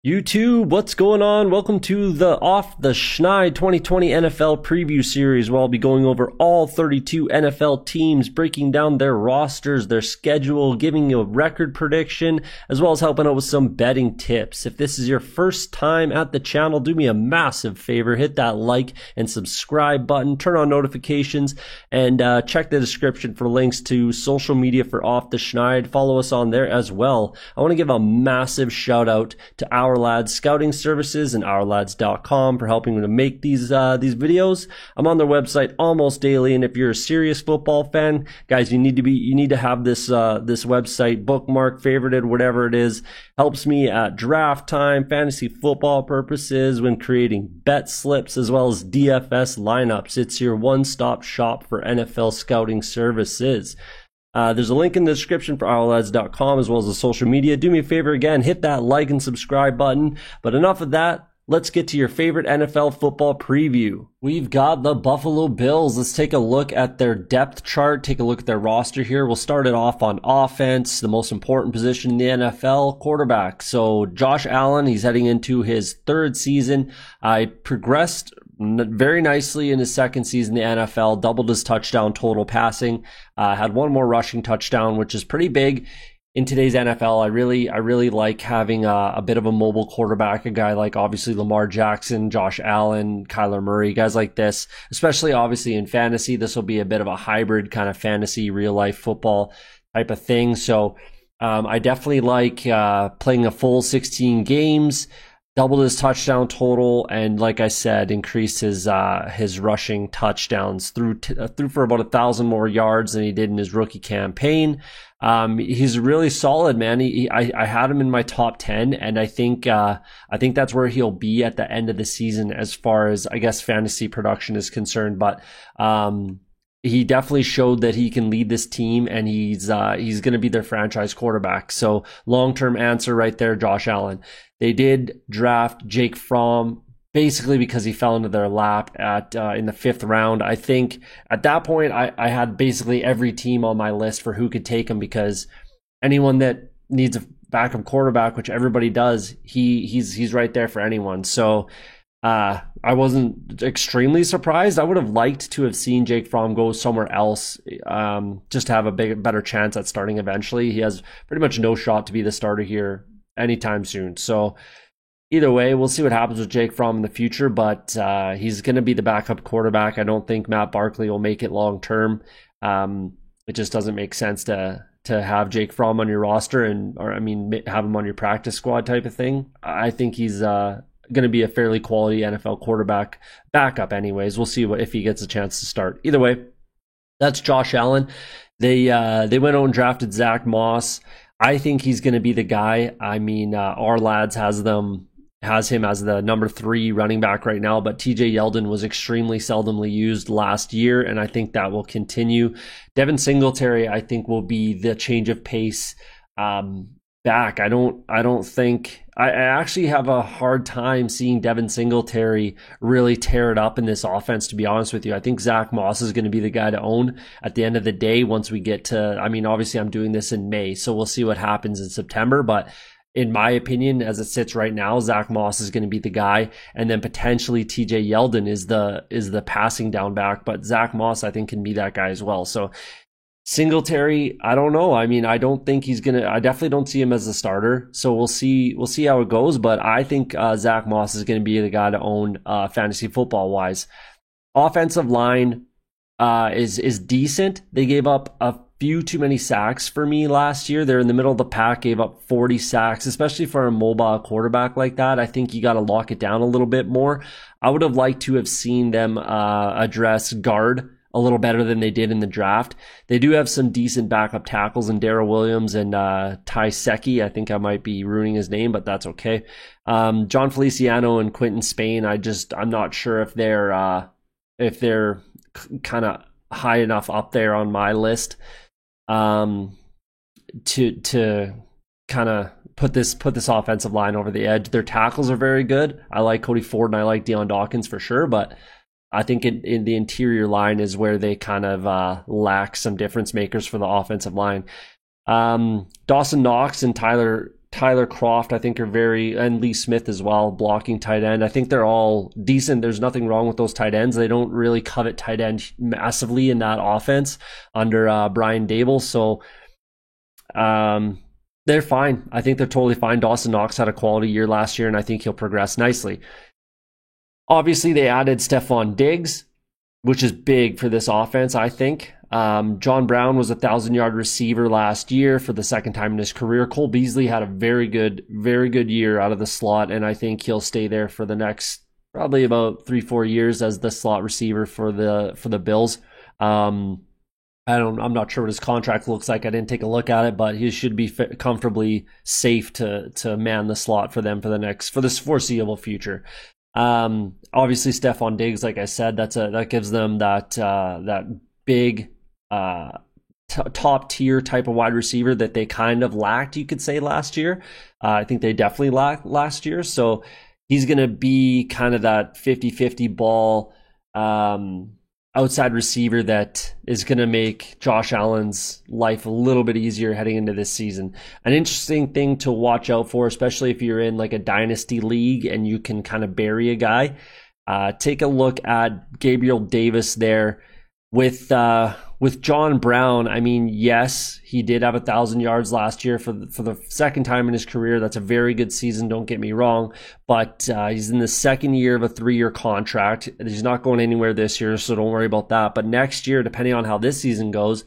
YouTube, what's going on? Welcome to the Off the Schneid 2020 NFL preview series, where I'll be going over all 32 NFL teams, breaking down their rosters, their schedule, giving you a record prediction, as well as helping out with some betting tips. If this is your first time at the channel, do me a massive favor, hit that like and subscribe button, turn on notifications, and check the description for links to social media for Off the Schneid. Follow us on there as well. I want to give a massive shout out to Our Lads Scouting Services and OurLads.com for helping me to make these videos. I'm on their website almost daily, and if you're a serious football fan, guys, you need to have this website bookmarked, favorited, whatever it is. Helps me at draft time, fantasy football purposes, when creating bet slips, as well as DFS lineups. It's your one-stop shop for NFL scouting services. There's a link in the description for OurLads.com as well as the social media. Do me a favor again, hit that like and subscribe button. But enough of that. Let's get to your favorite NFL football preview. We've got the Buffalo Bills. Let's take a look at their depth chart, take a look at their roster here. We'll start it off on offense, the most important position in the NFL, quarterback. So Josh Allen, he's heading into his third season. Progressed very nicely in his second season in the NFL, doubled his touchdown total passing, had one more rushing touchdown, which is pretty big in today's NFL. I really like having a bit of a mobile quarterback, a guy like obviously Lamar Jackson, Josh Allen, Kyler Murray, guys like this, especially obviously in fantasy. This will be a bit of a hybrid kind of fantasy, real life football type of thing. So I definitely like playing a full 16 games, doubled his touchdown total, and like I said, increased his rushing touchdowns through for about 1,000 more yards than he did in his rookie campaign. He's really solid, man. I had him in my top 10, and I think that's where he'll be at the end of the season as far as, I guess, fantasy production is concerned. But he definitely showed that he can lead this team, and he's going to be their franchise quarterback. So long-term answer right there, Josh Allen. They did draft Jake Fromm basically because he fell into their lap in the 5th round. I think at that point I had basically every team on my list for who could take him, because anyone that needs a backup quarterback, which everybody does, he's right there for anyone. So I wasn't extremely surprised. I would have liked to have seen Jake Fromm go somewhere else, just to have a better chance at starting eventually. He has pretty much no shot to be the starter here anytime soon. So either way, we'll see what happens with Jake Fromm in the future, but he's going to be the backup quarterback. I don't think Matt Barkley will make it long term. It just doesn't make sense to have Jake Fromm on your roster have him on your practice squad type of thing. I think he's going to be a fairly quality NFL quarterback backup anyways. We'll see if he gets a chance to start. Either way, that's Josh Allen. They went out and drafted Zach Moss. I think he's going to be the guy. I mean, Our Lads has him as the number 3 running back right now, but TJ Yeldon was extremely seldomly used last year, and I think that will continue. Devin Singletary, I think, will be the change of pace back. I actually have a hard time seeing Devin Singletary really tear it up in this offense, to be honest with you. I think Zach Moss is going to be the guy to own at the end of the day once we get to, obviously I'm doing this in May, so we'll see what happens in September, but in my opinion, as it sits right now, Zach Moss is going to be the guy, and then potentially TJ Yeldon is the passing down back, but Zach Moss I think can be that guy as well. So Singletary, I don't know. I definitely don't see him as a starter. So we'll see how it goes. But I think Zach Moss is going to be the guy to own fantasy football wise. Offensive line is decent. They gave up a few too many sacks for me last year. They're in the middle of the pack, gave up 40 sacks, especially for a mobile quarterback like that. I think you got to lock it down a little bit more. I would have liked to have seen them address guard a little better than they did in the draft. They do have some decent backup tackles in Darrell Williams and Ty Secchi. I think I might be ruining his name, but that's okay. John Feliciano and Quentin Spain, I'm not sure if they're kind of high enough up there on my list to kind of put this offensive line over the edge. Their tackles are very good. I like Cody Ford and I like Deion Dawkins for sure, but I think in the interior line is where they kind of lack some difference makers for the offensive line. Dawson Knox and Tyler Tyler Croft, I think, and Lee Smith as well, blocking tight end. I think they're all decent. There's nothing wrong with those tight ends. They don't really covet tight end massively in that offense under Brian Daboll. So they're fine. I think they're totally fine. Dawson Knox had a quality year last year, and I think he'll progress nicely. Obviously, they added Stephon Diggs, which is big for this offense, I think. John Brown was a 1,000-yard receiver last year for the second time in his career. Cole Beasley had a very good year out of the slot, and I think he'll stay there for the next probably about 3-4 years as the slot receiver for the Bills. I'm not sure what his contract looks like. I didn't take a look at it, but he should be comfortably safe to man the slot for them for this foreseeable future. Obviously Stephon Diggs, like I said, that gives them that big top tier type of wide receiver that they kind of lacked, you could say, last year. I think they definitely lacked last year. So he's going to be kind of that 50-50 ball outside receiver that is going to make Josh Allen's life a little bit easier heading into this season. An interesting thing to watch out for, especially if you're in like a dynasty league and you can kind of bury a guy. Take a look at Gabriel Davis there with John Brown. I mean, yes, he did have 1,000 yards last year for the second time in his career. That's a very good season, don't get me wrong, but he's in the second year of a 3-year contract. He's not going anywhere this year, so don't worry about that. But next year, depending on how this season goes,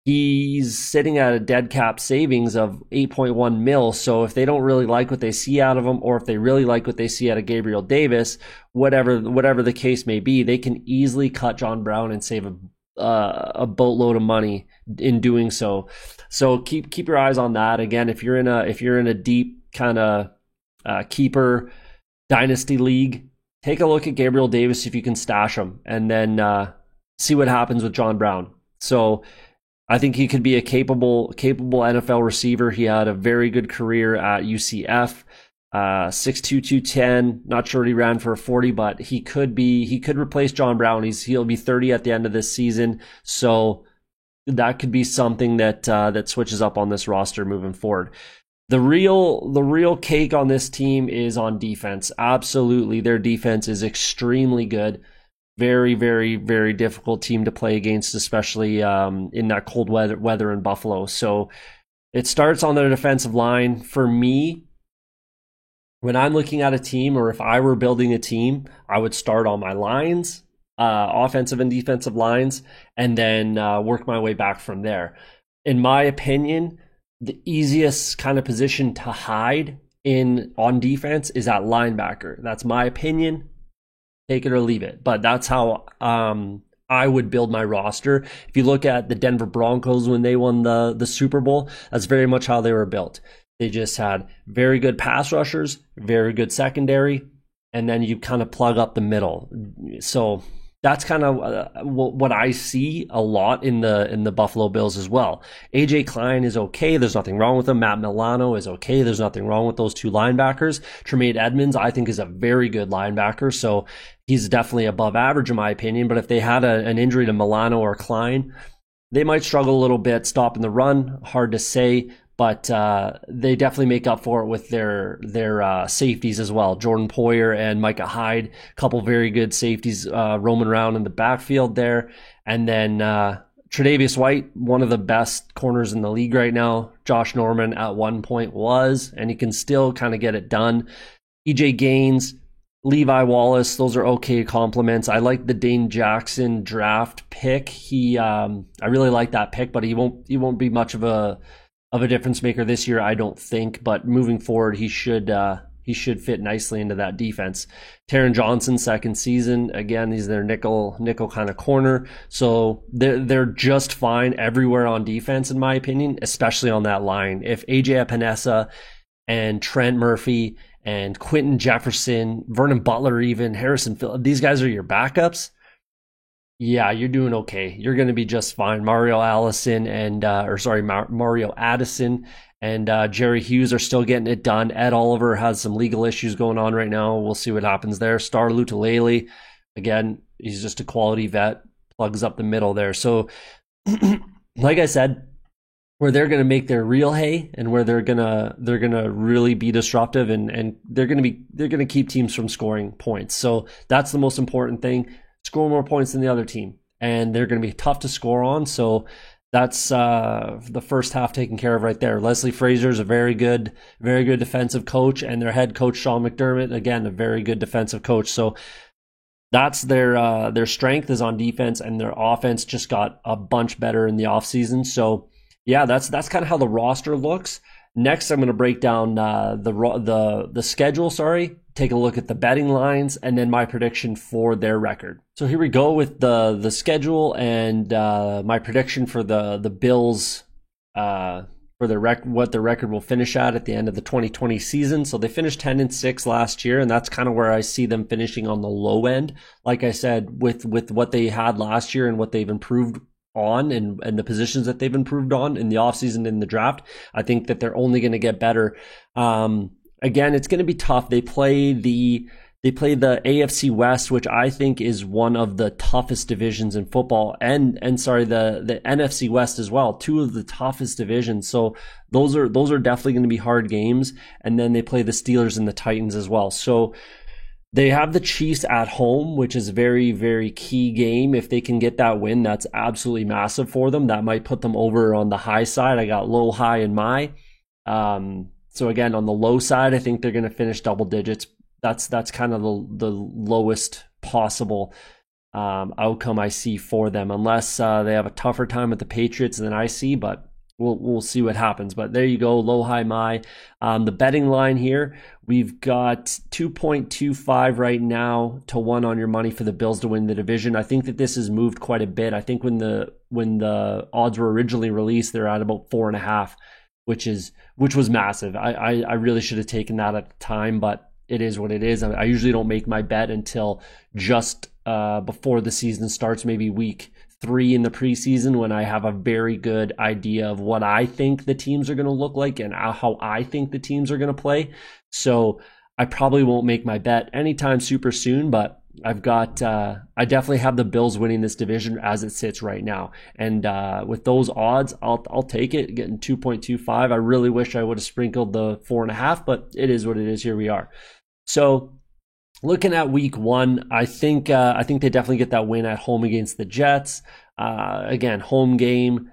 he's sitting at a dead cap savings of 8.1 mil. So if they don't really like what they see out of him, or if they really like what they see out of Gabriel Davis, whatever the case may be, they can easily cut John Brown and save a boatload of money in doing so. So keep your eyes on that. Again, if you're in a deep kind of keeper dynasty league, take a look at Gabriel Davis if you can stash him, and then see what happens with John Brown. So I think he could be a capable NFL receiver. He had a very good career at UCF. 6'2", 210. Not sure what he ran for a 40, but he could replace John Brown. He'll be 30 at the end of this season. So that could be something that switches up on this roster moving forward. The real cake on this team is on defense. Absolutely. Their defense is extremely good. Very, very, very difficult team to play against, especially in that cold weather in Buffalo. So it starts on their defensive line. For me, when I'm looking at a team, or if I were building a team, I would start on my lines, offensive and defensive lines, and then work my way back from there. In my opinion, the easiest kind of position to hide on defense is at linebacker. That's my opinion. Take it or leave it. But that's how I would build my roster. If you look at the Denver Broncos when they won the Super Bowl, that's very much how they were built. They just had very good pass rushers, very good secondary, and then you kind of plug up the middle. So that's kind of what I see a lot in the Buffalo Bills as well. AJ Klein is okay. There's nothing wrong with him. Matt Milano is okay. There's nothing wrong with those two linebackers. Tremaine Edmonds, I think, is a very good linebacker. So he's definitely above average in my opinion. But if they had an injury to Milano or Klein, they might struggle a little bit stopping the run. Hard to say. But they definitely make up for it with their safeties as well. Jordan Poyer and Micah Hyde, a couple very good safeties roaming around in the backfield there. And then Tre'Davious White, one of the best corners in the league right now. Josh Norman at one point was, and he can still kind of get it done. EJ Gaines, Levi Wallace, those are okay compliments. I like the Dane Jackson draft pick. I really like that pick, but he won't be much of a difference maker this year, I don't think. But moving forward, he should fit nicely into that defense. Taron Johnson, second season, again, he's their nickel kind of corner. So they're just fine everywhere on defense, in my opinion, especially on that line. If AJ Epinesa and Trent Murphy and Quentin Jefferson, Vernon Butler, even Harrison Phillips, these guys are your backups, yeah, you're doing okay. You're going to be just fine. Mario Addison and Jerry Hughes are still getting it done. Ed Oliver has some legal issues going on right now. We'll see what happens there. Star Lutulele, again, he's just a quality vet, plugs up the middle there. So, like I said, where they're going to make their real hay and where they're going to really be disruptive and they're going to keep teams from scoring points. So that's the most important thing. Score more points than the other team, and they're going to be tough to score on. So that's the first half taken care of right there. Leslie Frazier is a very good defensive coach, and their head coach Sean McDermott, again, a very good defensive coach. So that's their strength is on defense, and their offense just got a bunch better in the offseason. So yeah, that's kind of how the roster looks. Next, I'm going to break down the schedule. Take a look at the betting lines, and then my prediction for their record. So here we go with the schedule and my prediction for the Bills for what their record will finish at the end of the 2020 season. So they finished 10-6 last year, and that's kind of where I see them finishing on the low end. Like I said, with what they had last year and what they've improved on and the positions that they've improved on in the offseason in the draft, I think that they're only going to get better. Again, it's going to be tough. They play the AFC West, which I think is one of the toughest divisions in football, and the NFC West as well, two of the toughest divisions. So those are definitely going to be hard games. And then they play the Steelers and the Titans as well. So they have the Chiefs at home, which is a very, very key game. If they can get that win, that's absolutely massive for them. That might put them over on the high side. I got low, high, and my. So again, on the low side, I think they're going to finish double digits. That's kind of the lowest possible outcome I see for them, unless they have a tougher time with the Patriots than I see. But we'll see what happens. But there you go, low, high, my. The betting line here, we've got 2.25 right now to 1 on your money for the Bills to win the division. I think that this has moved quite a bit. I think when the odds were originally released, they're at about 4.5, which was massive. I really should have taken that at the time, but it is what it is. I usually don't make my bet until just before the season starts, maybe week 3 in the preseason, when I have a very good idea of what I think the teams are going to look like and how I think the teams are going to play. So I probably won't make my bet anytime super soon, but I've got I definitely have the Bills winning this division as it sits right now, and with those odds, I'll take it. Getting 2.25. I really wish I would have sprinkled the 4.5, but it is what it is. Here we are. So looking at week 1, I think they definitely get that win at home against the Jets. Again, home game,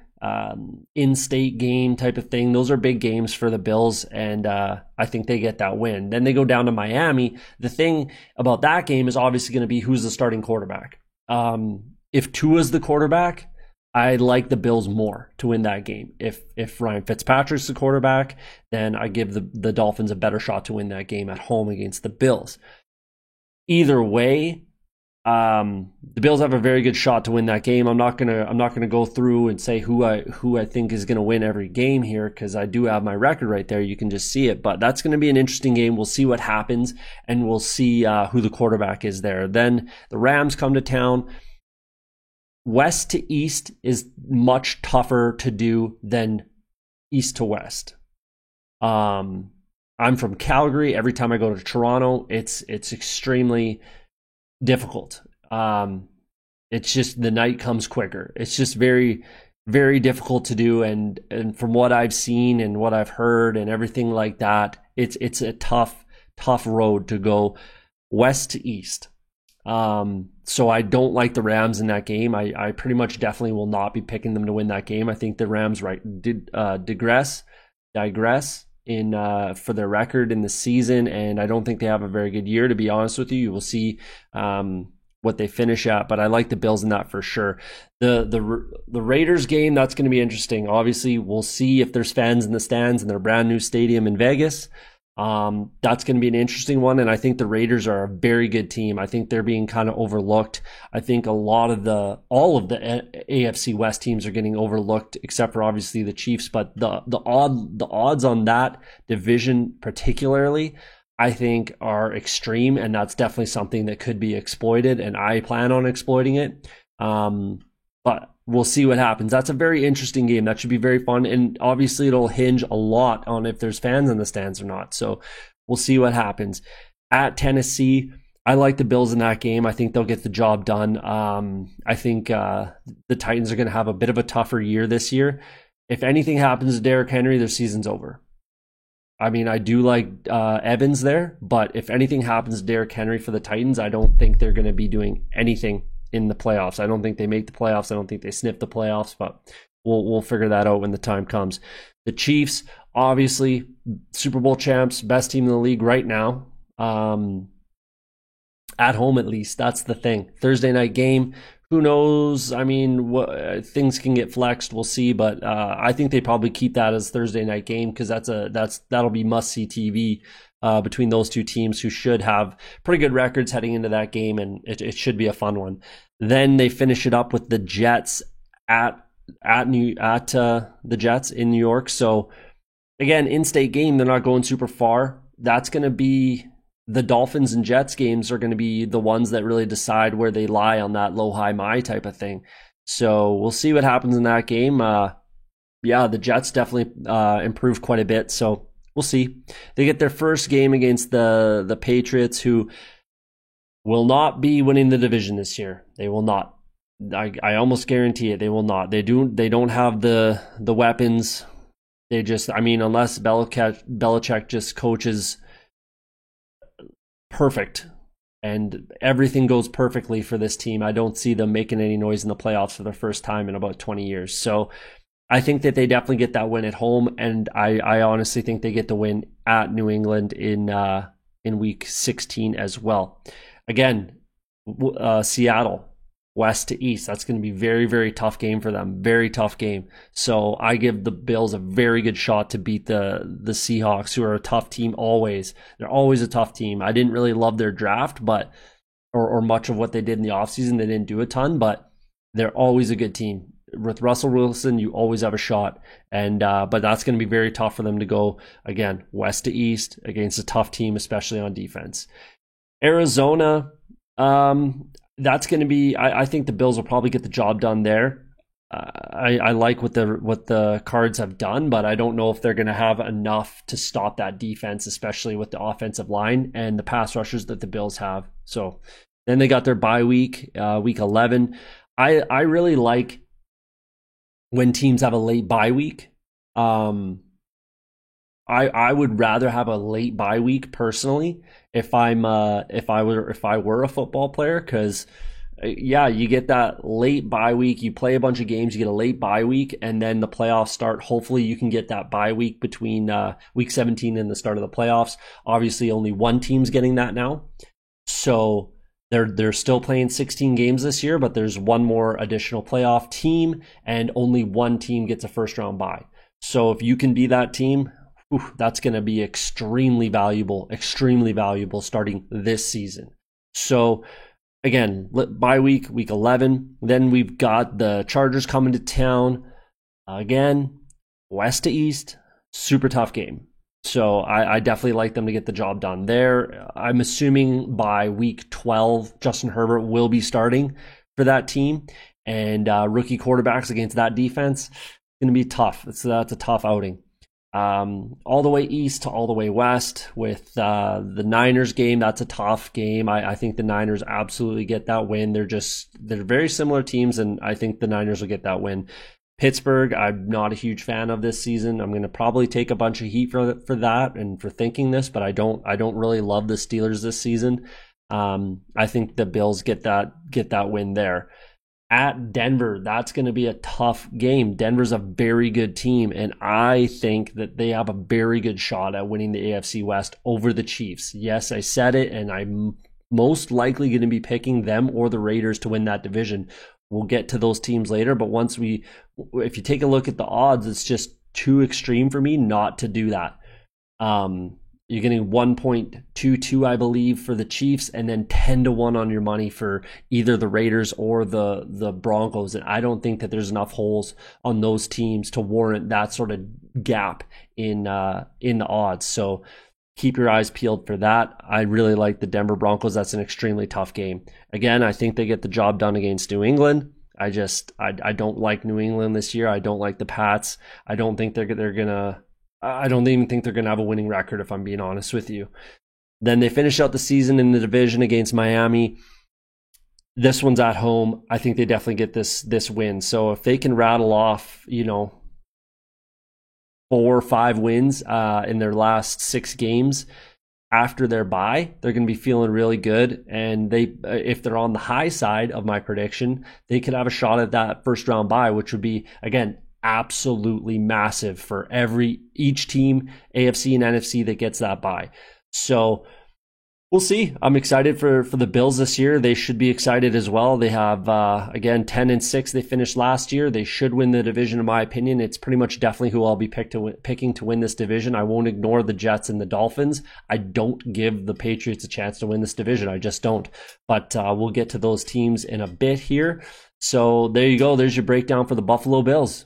in-state game type of thing. Those are big games for the Bills, and I think they get that win. Then they go down to Miami. The thing about that game is obviously going to be who's the starting quarterback. If Tua's the quarterback, I like the Bills more to win that game. If Ryan Fitzpatrick's the quarterback, then I give the Dolphins a better shot to win that game at home against the Bills. Either way, the Bills have a very good shot to win that game. I'm not gonna go through and say who I think is gonna win every game here, because I do have my record right there. You can just see it, but that's gonna be an interesting game. We'll see what happens, and we'll see who the quarterback is there. Then the Rams come to town. West to East is much tougher to do than East to West. I'm from Calgary. Every time I go to Toronto, it's extremely difficult. It's just the night comes quicker. It's just very, very difficult to do. And from what I've seen and what I've heard and everything like that, it's a tough road to go west to east. So I don't like the Rams in that game. I pretty much definitely will not be picking them to win that game. I think the Rams digress in for their record in the season, and I don't think they have a very good year, to be honest with you. You will see what they finish at, but I like the Bills in that for sure. The Raiders game, that's going to be interesting. Obviously, we'll see if there's fans in the stands in their brand new stadium in Vegas. That's going to be an interesting one, and I think the Raiders are a very good team. I think they're being kind of overlooked. I think all of the AFC West teams are getting overlooked, except for obviously the Chiefs. But the odds on that division particularly, I think, are extreme, and that's definitely something that could be exploited, and I plan on exploiting it. But we'll see what happens. That's a very interesting game. That should be very fun. And obviously it'll hinge a lot on if there's fans in the stands or not. So we'll see what happens. At Tennessee, I like the Bills in that game. I think they'll get the job done. I think the Titans are going to have a bit of a tougher year this year. if anything happens to Derrick Henry, their season's over. I mean, I do like Evans there, but if anything happens to Derrick Henry for the Titans, I don't think they're going to be doing anything in the playoffs. I don't think they make the playoffs. I don't think they sniff the playoffs, but we'll figure that out when the time comes. The Chiefs, obviously, Super Bowl champs, best team in the league right now. At home, at least. That's the thing. Thursday night game. Who knows? I mean, things can get flexed. We'll see, but I think they probably keep that as Thursday night game because that'll be must-see TV between those two teams who should have pretty good records heading into that game, and it should be a fun one. Then they finish it up with the Jets at the Jets in New York. So again, in-state game. They're not going super far. That's going to be. The Dolphins and Jets games are going to be the ones that really decide where they lie on that low, high, my type of thing. So we'll see what happens in that game. The Jets definitely improved quite a bit. So we'll see. They get their first game against the Patriots, who will not be winning the division this year. They will not. I almost guarantee it. They will not. They don't have the weapons. They just, I mean, unless Belichick just coaches perfect and everything goes perfectly for this team, I don't see them making any noise in the playoffs for the first time in about 20 years. So I think that they definitely get that win at home, and I honestly think they get the win at New England in week 16 as well. Again, Seattle, west to east. That's going to be very, very tough game for them. Very tough game. So I give the Bills a very good shot to beat the Seahawks, who are a tough team always. They're always a tough team. I didn't really love their draft, but or much of what they did in the offseason. They didn't do a ton, but they're always a good team. With Russell Wilson, you always have a shot. And but that's going to be very tough for them to go, again, west to east against a tough team, especially on defense. Arizona, that's going to be, I think the Bills will probably get the job done there. I like what the Cards have done, but I don't know if they're going to have enough to stop that defense, especially with the offensive line and the pass rushers that the Bills have. So then they got their bye week, week 11. I really like when teams have a late bye week. I would rather have a late bye week personally if I were a football player, because you get that late bye week, you play a bunch of games, you get a late bye week, and then the playoffs start. Hopefully you can get that bye week between week 17 and the start of the playoffs. Obviously only one team's getting that now, so they're still playing 16 games this year, but there's one more additional playoff team, and only one team gets a first round bye. So if you can be that team, that's going to be extremely valuable starting this season. So again, bye week 11. Then we've got the Chargers coming to town. Again, west to east, super tough game. So I definitely like them to get the job done there. I'm assuming by week 12, Justin Herbert will be starting for that team. And rookie quarterbacks against that defense, it's going to be tough. That's a tough outing. All the way east to all the way west with the Niners game. That's a tough game. I think the Niners absolutely get that win. They're very similar teams, and I think the Niners will get that win. Pittsburgh, I'm not a huge fan of this season. I'm going to probably take a bunch of heat for that and for thinking this, but I don't really love the Steelers this season. I think the Bills get that win there. At Denver, that's going to be a tough game. Denver's a very good team, and I think that they have a very good shot at winning the AFC West over the Chiefs. Yes, I said it, and I'm most likely going to be picking them or the Raiders to win that division. We'll get to those teams later, but if you take a look at the odds, it's just too extreme for me not to do that. You're getting 1.22, I believe, for the Chiefs, and then 10-1 on your money for either the Raiders or the Broncos. And I don't think that there's enough holes on those teams to warrant that sort of gap in the odds. So keep your eyes peeled for that. I really like the Denver Broncos. That's an extremely tough game. Again, I think they get the job done against New England. I don't like New England this year. I don't like the Pats. I don't think they're gonna. I don't even think they're going to have a winning record, if I'm being honest with you. Then they finish out the season in the division against Miami. This one's at home. I think they definitely get this win. So if they can rattle off, 4 or 5 wins in their last 6 games after their bye, they're going to be feeling really good. And they, if they're on the high side of my prediction, they could have a shot at that first round bye, which would be, again, absolutely massive for each team, AFC and NFC, that gets that bye. So we'll see. I'm excited for the Bills this year. They should be excited as well. They have, again, 10-6. They finished last year. They should win the division, in my opinion. It's pretty much definitely who I'll be picking to win this division. I won't ignore the Jets and the Dolphins. I don't give the Patriots a chance to win this division. I just don't. But we'll get to those teams in a bit here. So there you go. There's your breakdown for the Buffalo Bills.